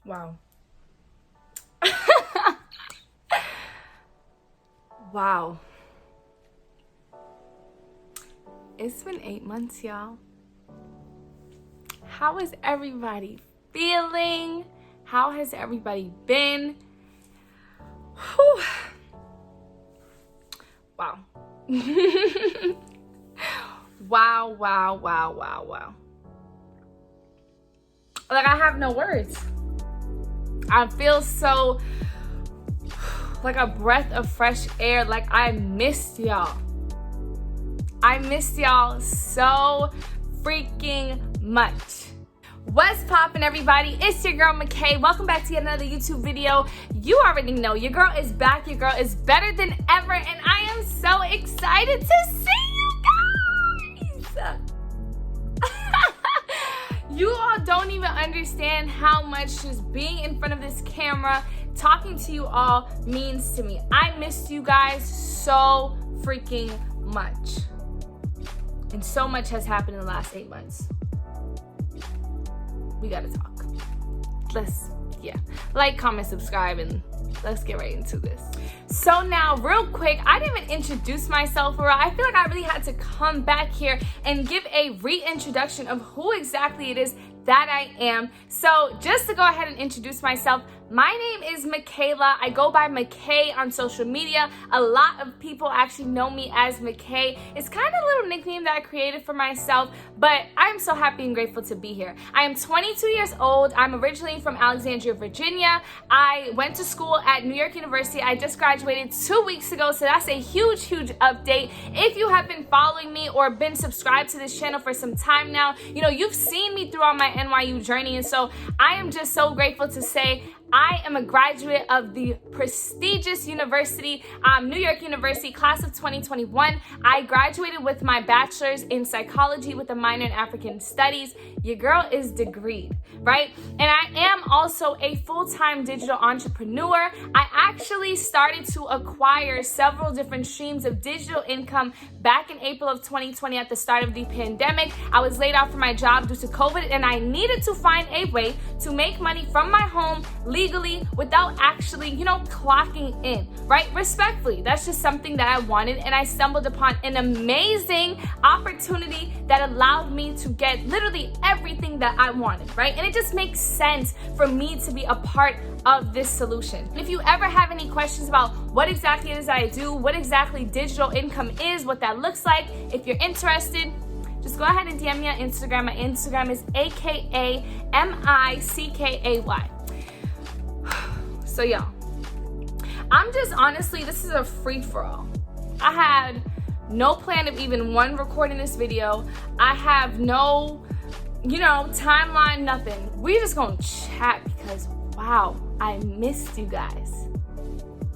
Wow. Wow. It's been 8 months, y'all. How is everybody feeling? How has everybody been? Whew. Wow. Wow. Like, I have no words. I feel so like a breath of fresh air. Like, I missed y'all. I missed y'all so freaking much. What's poppin', everybody? It's your girl Mickay. Welcome back to yet another YouTube video. You already know your girl is back. Your girl is better than ever, and I am so excited to see you guys. You all don't even understand how much just being in front of this camera, talking to you all means to me. I missed you guys so freaking much. And so much has happened in the last 8 months. We gotta talk. Like, comment, subscribe, and let's get right into this. So now, real quick, I didn't even introduce myself, or I feel like I really had to come back here and give a reintroduction of who exactly it is that I am. So just to go ahead and introduce myself, my name is Michaela. I go by Mickay on social media. A lot of people actually know me as Mickay. It's kind of a little nickname that I created for myself, but I'm so happy and grateful to be here. I am 22 years old. I'm originally from Alexandria, Virginia. I went to school at New York University. I just graduated 2 weeks ago, so that's a huge update. If you have been following me or been subscribed to this channel for some time now, you know, you've seen me throughout my NYU journey, and so I am just so grateful to say I am a graduate of the prestigious university, New York University, class of 2021. I graduated with my bachelor's in psychology with a minor in African studies. Your girl is degreed, right? And I am also a full-time digital entrepreneur. I actually started to acquire several different streams of digital income back in April of 2020 at the start of the pandemic. I was laid off from my job due to COVID, and I needed to find a way to make money from my home legally without actually, clocking in, right? Respectfully, that's just something that I wanted, and I stumbled upon an amazing opportunity that allowed me to get literally everything that I wanted, right? And it just makes sense for me to be a part of this solution. And if you ever have any questions about what exactly it is that I do, what exactly digital income is, what that looks like, if you're interested, just go ahead and DM me on Instagram. My Instagram is AKAMICKAY. So y'all, I'm just honestly, this is a free-for-all. I had no plan of even recording this video. I have no, timeline, nothing. We're just gonna chat because, wow, I missed you guys.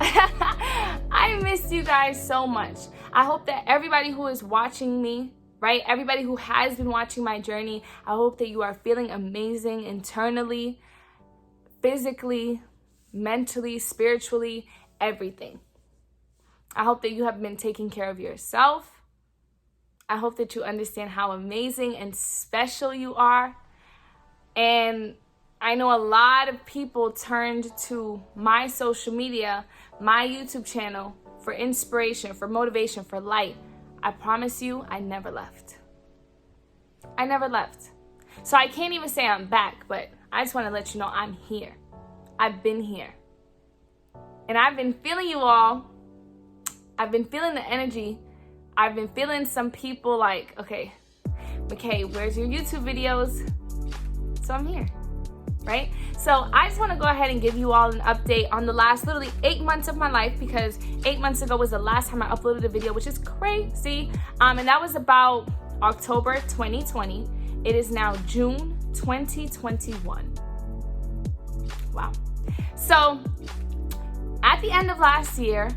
I missed you guys so much. I hope that everybody who is watching me, right? Everybody who has been watching my journey, I hope that you are feeling amazing internally, physically, mentally, spiritually, everything. I hope that you have been taking care of yourself. I hope that you understand how amazing and special you are. And I know a lot of people turned to my social media, my YouTube channel for inspiration, for motivation, for light. I promise you, I never left. I never left. So I can't even say I'm back, but I just want to let you know I'm here. I've been here. And I've been feeling you all. I've been feeling the energy. I've been feeling some people like, okay, Mickay, where's your YouTube videos? So I'm here, right? So I just want to go ahead and give you all an update on the last literally 8 months of my life, because 8 months ago was the last time I uploaded a video, which is crazy. And that was about October 2020. It is now June 2021. Wow. So at the end of last year,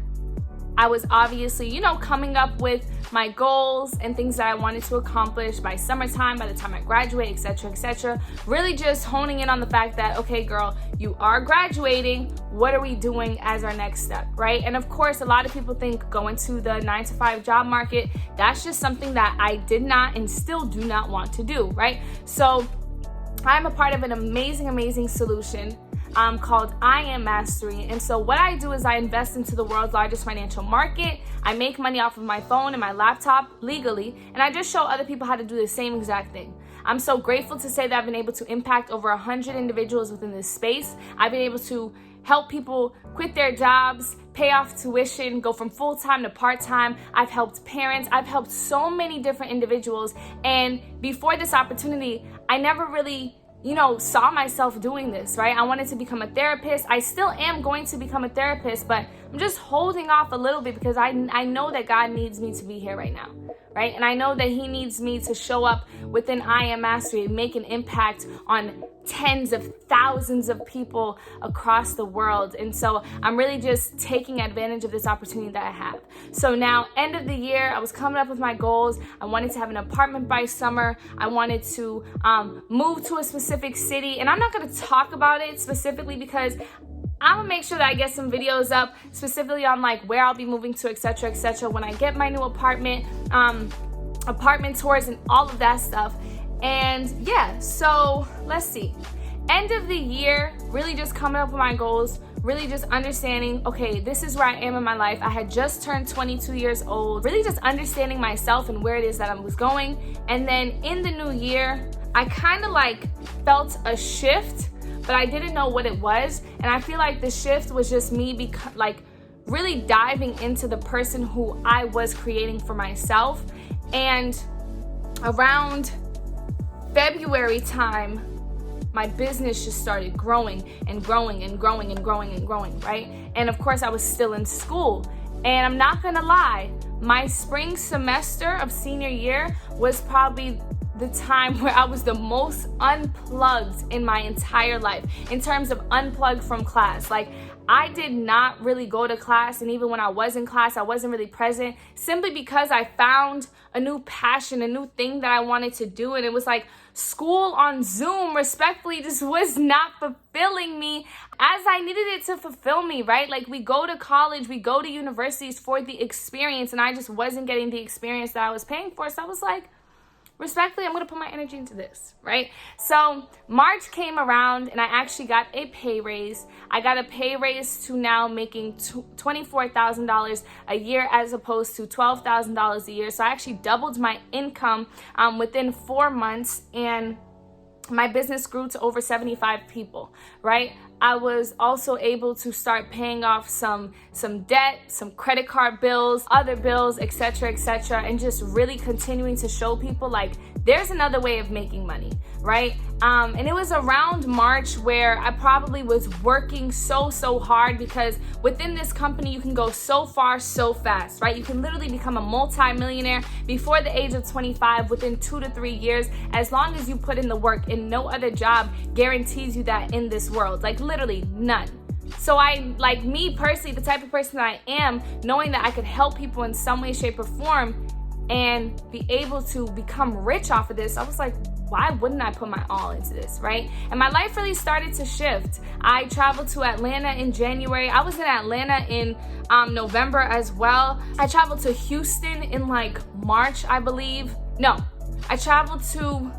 I was obviously, coming up with my goals and things that I wanted to accomplish by summertime, by the time I graduate, etc. Really just honing in on the fact that, okay, girl, you are graduating. What are we doing as our next step, right? And of course, a lot of people think going to the 9-to-5 job market, that's just something that I did not and still do not want to do, right? So I'm a part of an amazing solution called I Am Mastery. And so what I do is I invest into the world's largest financial market. I make money off of my phone and my laptop legally, and I just show other people how to do the same exact thing. I'm so grateful to say that I've been able to impact over 100 individuals within this space. I've been able to help people quit their jobs, pay off tuition, go from full-time to part-time. I've helped parents. I've helped so many different individuals. And before this opportunity, I never really, saw myself doing this, right? I wanted to become a therapist. I still am going to become a therapist, but I'm just holding off a little bit because I know that God needs me to be here right now, right? And I know that he needs me to show up within I Am Mastery and make an impact on tens of thousands of people across the world. And so I'm really just taking advantage of this opportunity that I have. So now, end of the year, I was coming up with my goals. I wanted to have an apartment by summer. I wanted to move to a specific city. And I'm not going to talk about it specifically because I'm gonna make sure that I get some videos up specifically on like where I'll be moving to, etc., when I get my new apartment, apartment tours and all of that stuff. And yeah, so let's see. End of the year, really just coming up with my goals, really just understanding, okay, this is where I am in my life. I had just turned 22 years old, really just understanding myself and where it is that I was going. And then in the new year, I kind of like felt a shift, but I didn't know what it was. And I feel like the shift was just me really diving into the person who I was creating for myself. And around February time, my business just started growing and growing and growing and growing and growing, right? And of course, I was still in school. And I'm not gonna lie, my spring semester of senior year was probably the time where I was the most unplugged in my entire life in terms of unplugged from class. Like, I did not really go to class, and even when I was in class, I wasn't really present simply because I found a new passion, a new thing that I wanted to do. And it was like school on Zoom, respectfully, just was not fulfilling me as I needed it to fulfill me, right? Like, we go to college, we go to universities for the experience, and I just wasn't getting the experience that I was paying for. So I was like, respectfully, I'm going to put my energy into this, right? So March came around and I actually got a pay raise. I got a pay raise to now making $24,000 a year as opposed to $12,000 a year. So I actually doubled my income within 4 months, and my business grew to over 75 people, right? I was also able to start paying off some debt, some credit card bills, other bills, etc., and just really continuing to show people like there's another way of making money, right? And it was around March where I probably was working so hard, because within this company you can go so far so fast, right? You can literally become a multi-millionaire before the age of 25 within 2 to 3 years, as long as you put in the work, and no other job guarantees you that in this world. Like, literally none. So I, like me personally, the type of person that I am, knowing that I could help people in some way, shape, or form and be able to become rich off of this, I was like, why wouldn't I put my all into this, right? And my life really started to shift. I traveled to Atlanta in January. I was in Atlanta in November as well. I traveled to Houston in like March, I believe. No, I traveled to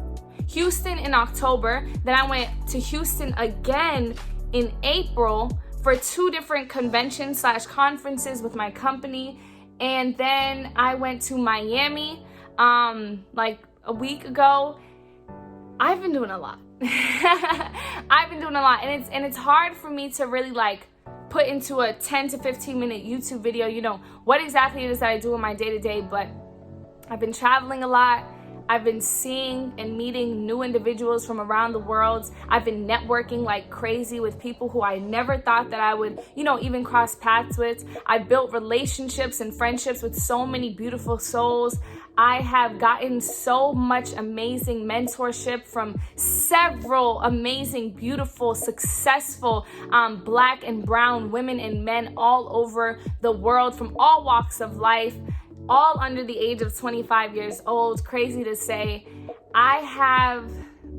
Houston in October. Then I went to Houston again in April for 2 different conventions / conferences with my company. And then I went to Miami like a week ago. I've been doing a lot. And it's hard for me to really like put into a 10 to 15 minute YouTube video, what exactly it is that I do in my day-to-day. But I've been traveling a lot. I've been seeing and meeting new individuals from around the world. I've been networking like crazy with people who I never thought that I would, even cross paths with. I built relationships and friendships with so many beautiful souls. I have gotten so much amazing mentorship from several amazing, beautiful, successful Black and brown women and men all over the world, from all walks of life, all under the age of 25 years old. Crazy to say, I have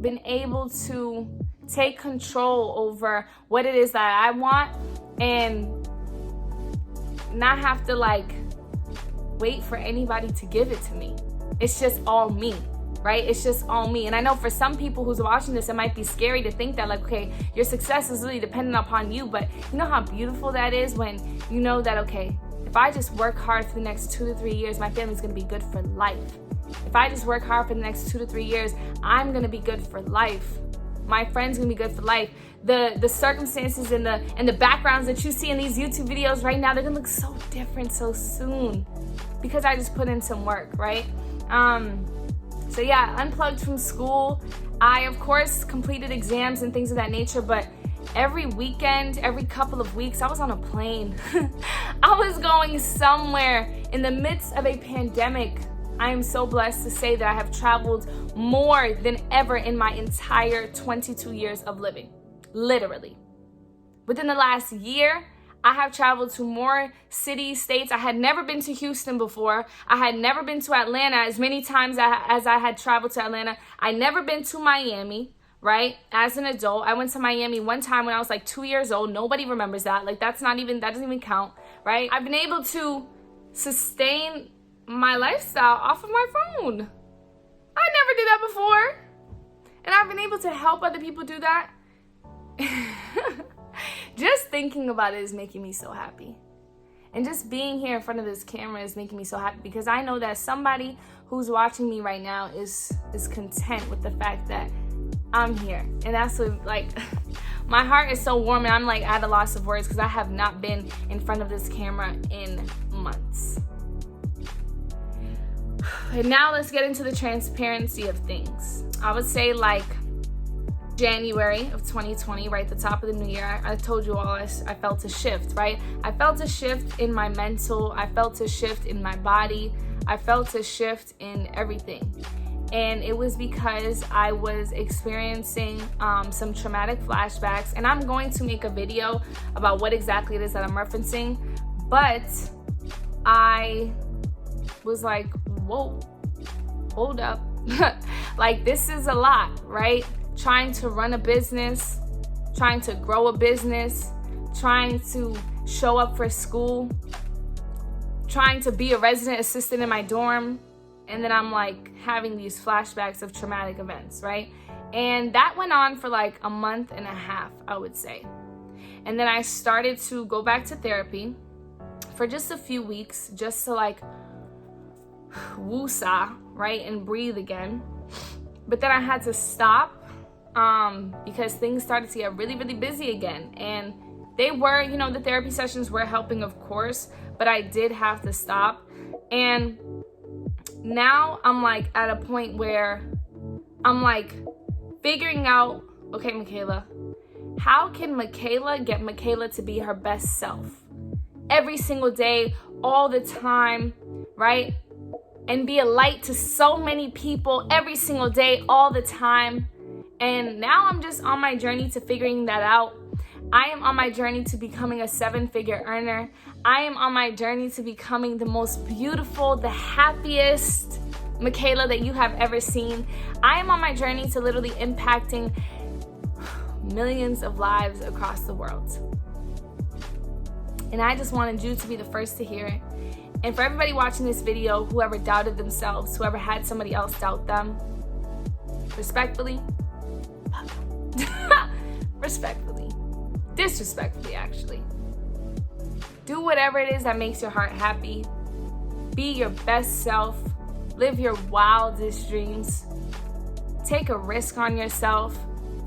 been able to take control over what it is that I want and not have to like wait for anybody to give it to me. It's just all me, right? It's just all me. And I know for some people who's watching this, it might be scary to think that, like, okay, your success is really dependent upon you. But you know how beautiful that is when you know that, okay, if I just work hard for the next 2 to 3 years, my family's gonna be good for life. If I just work hard for the next 2 to 3 years, I'm gonna be good for life. My friends gonna be good for life. The circumstances and the backgrounds that you see in these YouTube videos right now, they're gonna look so different so soon because I just put in some work, right? So yeah, unplugged from school. I of course completed exams and things of that nature, but every weekend, every couple of weeks, I was on a plane. I was going somewhere in the midst of a pandemic. I am so blessed to say that I have traveled more than ever in my entire 22 years of living. Literally. Within the last year, I have traveled to more cities, states. I had never been to Houston before. I had never been to Atlanta as many times as I had traveled to Atlanta. I never been to Miami, right? As an adult, I went to Miami one time when I was like 2 years old. Nobody remembers that. Like that doesn't even count, right? I've been able to sustain my lifestyle off of my phone. I never did that before. And I've been able to help other people do that. Just thinking about it is making me so happy. And just being here in front of this camera is making me so happy because I know that somebody who's watching me right now is content with the fact that I'm here. And that's what, like, my heart is so warm and I'm like at a loss of words because I have not been in front of this camera in months. And now let's get into the transparency of things. I would say like January of 2020, right at the top of the new year, I told you all I felt a shift, right? I felt a shift in my mental. I felt a shift in my body. I felt a shift in everything. And it was because I was experiencing some traumatic flashbacks. And I'm going to make a video about what exactly it is that I'm referencing. But I was like, whoa, hold up. Like, this is a lot, right? Trying to run a business, trying to grow a business, trying to show up for school, trying to be a resident assistant in my dorm. And then I'm like having these flashbacks of traumatic events, right? And that went on for like a month and a half, I would say. And then I started to go back to therapy for just a few weeks, just to like woosah, right? And breathe again. But then I had to stop because things started to get really, really busy again. And they were, you know, the therapy sessions were helping, of course, but I did have to stop. And now I'm like at a point where I'm like figuring out, okay, Michaela, how can Michaela get Michaela to be her best self every single day, all the time, right? And be a light to so many people every single day, all the time. And now I'm just on my journey to figuring that out. I am on my journey to becoming a 7-figure earner. I am on my journey to becoming the most beautiful, the happiest Michaela that you have ever seen. I am on my journey to literally impacting millions of lives across the world. And I just wanted you to be the first to hear it. And for everybody watching this video, whoever doubted themselves, whoever had somebody else doubt them, respectfully, respectfully, disrespectfully actually, do whatever it is that makes your heart happy. Be your best self. Live your wildest dreams. Take a risk on yourself.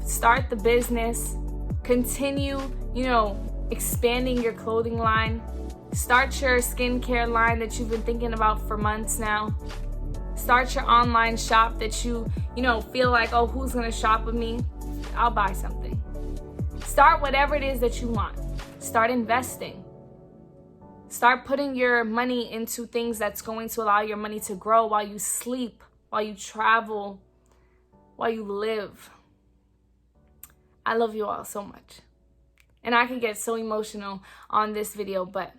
Start the business. Continue, expanding your clothing line. Start your skincare line that you've been thinking about for months now. Start your online shop that you feel like, oh, who's gonna shop with me? I'll buy something. Start whatever it is that you want. Start investing. Start putting your money into things that's going to allow your money to grow while you sleep, while you travel, while you live. I love you all so much. And I can get so emotional on this video, but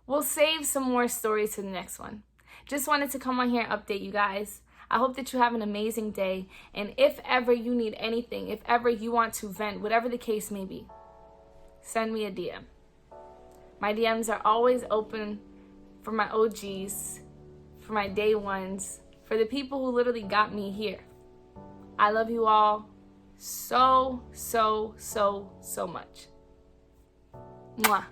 we'll save some more stories to the next one. Just wanted to come on here and update you guys. I hope that you have an amazing day. And if ever you need anything, if ever you want to vent, whatever the case may be, send me a DM. My DMs are always open for my OGs, for my day ones, for the people who literally got me here. I love you all so, so, so, so much. Mwah.